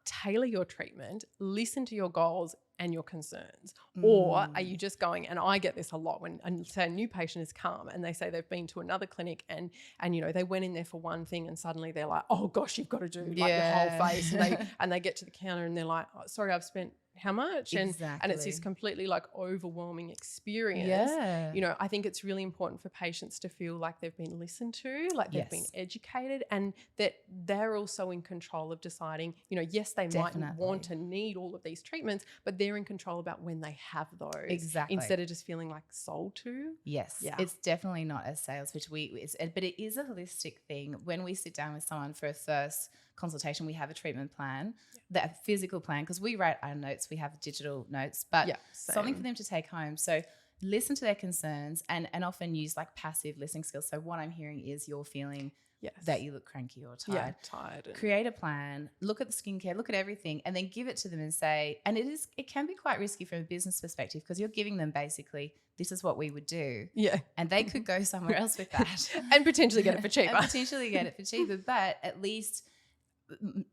tailor your treatment, listen to your goals and your concerns? Or are you just going, and I get this a lot when, say, a new patient has come and they say they've been to another clinic and you know, they went in there for one thing and suddenly they're like, oh gosh, you've got to do like your whole face. And they get to the counter and they're like, oh, sorry, I've spent how much? And it's this completely like overwhelming experience. Yeah. You know, I think it's really important for patients to feel like they've been listened to, like they've been educated, and that they're also in control of deciding, you know, yes, they might want to need all of these treatments, but they're in control about when they have those. Exactly. Instead of just feeling like sold to. Yes. Yeah. It's definitely not a sales pitch. But it is a holistic thing. When we sit down with someone for a first consultation, we have a treatment plan, that physical plan, because we write our notes, we have digital notes, but something for them to take home. So listen to their concerns and often use like passive listening skills. So what I'm hearing is you're feeling that you look cranky or tired. Yeah, tired. Create a plan, look at the skincare, look at everything, and then give it to them and say, and it can be quite risky from a business perspective because you're giving them basically, this is what we would do. Yeah. And they could go somewhere else with that. And potentially get it for cheaper. But at least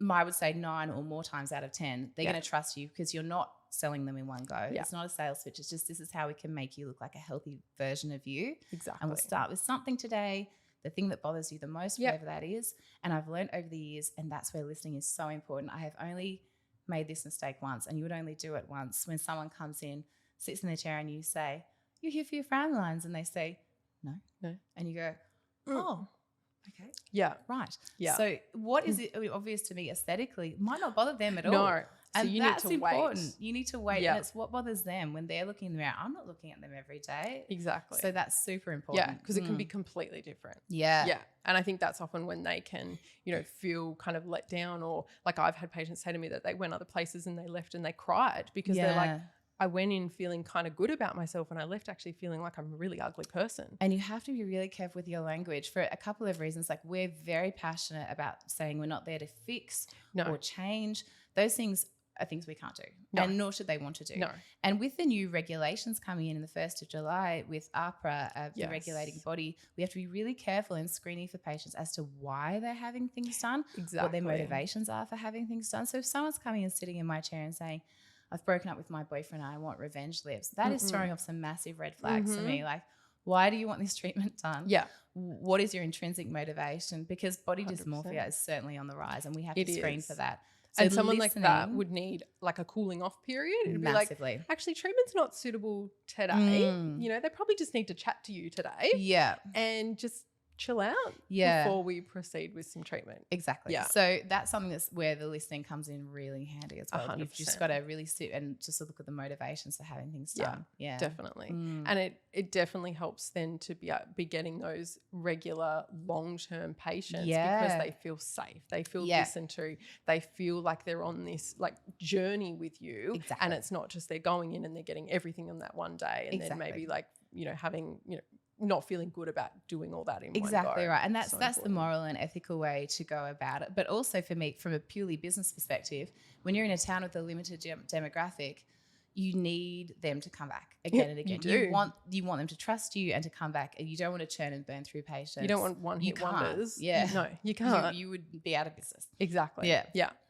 I would say 9 or more times out of 10, they're going to trust you because you're not selling them in one go. It's not a sales pitch. It's just, this is how we can make you look like a healthy version of you. Exactly. And we'll start with something today, the thing that bothers you the most, whatever that is. And I've learned over the years, and that's where listening is so important. I have only made this mistake once, and you would only do it once, when someone comes in, sits in their chair and you say, you're here for your frown lines. And they say, no. And you go, oh, okay. Yeah. Right. Yeah. So what is it obvious to me aesthetically might not bother them at all. No. And so that's important. Wait. You need to wait. And it's what bothers them when they're looking in the mirror. I'm not looking at them every day. Exactly. So that's super important. Yeah, because it can be completely different. Yeah. Yeah. And I think that's often when they can, you know, feel kind of let down, or like I've had patients say to me that they went other places and they left and they cried because they're like, I went in feeling kind of good about myself and I left actually feeling like I'm a really ugly person. And you have to be really careful with your language for a couple of reasons. Like, we're very passionate about saying we're not there to fix or change. Those things are things we can't do, and nor should they want to do. No. And with the new regulations coming in the 1st of July with APRA, the regulating body, we have to be really careful in screening for patients as to why they're having things done, what their motivations are for having things done. So if someone's coming and sitting in my chair and saying, I've broken up with my boyfriend and I want revenge lips, that is throwing off some massive red flags for me. Like, why do you want this treatment done? Yeah. What is your intrinsic motivation? Because body 100%. Dysmorphia is certainly on the rise, and we have to screen for that. So and someone like that would need like a cooling off period. It'd massively. Be like, actually, treatment's not suitable today. You know, they probably just need to chat to you today. Yeah. And just chill out before we proceed with some treatment. Exactly. Yeah. So that's something that's where the listening comes in really handy as well. 100%. You've just got to really sit and just look at the motivations for having things done. Yeah, definitely. And it definitely helps then to be getting those regular long-term patients because they feel safe. They feel listened to. They feel like they're on this like journey with you. Exactly. And it's not just they're going in and they're getting everything on that one day and then maybe like, you know, having, you know, not feeling good about doing all that in one go. Exactly right. And that's the moral and ethical way to go about it. But also for me, from a purely business perspective, when you're in a town with a limited demographic, you need them to come back again and again. You do. You want them to trust you and to come back, and you don't want to churn and burn through patients. You don't want one-hit wonders. Yeah. No, you can't. You would be out of business. Exactly. Yeah. Yeah.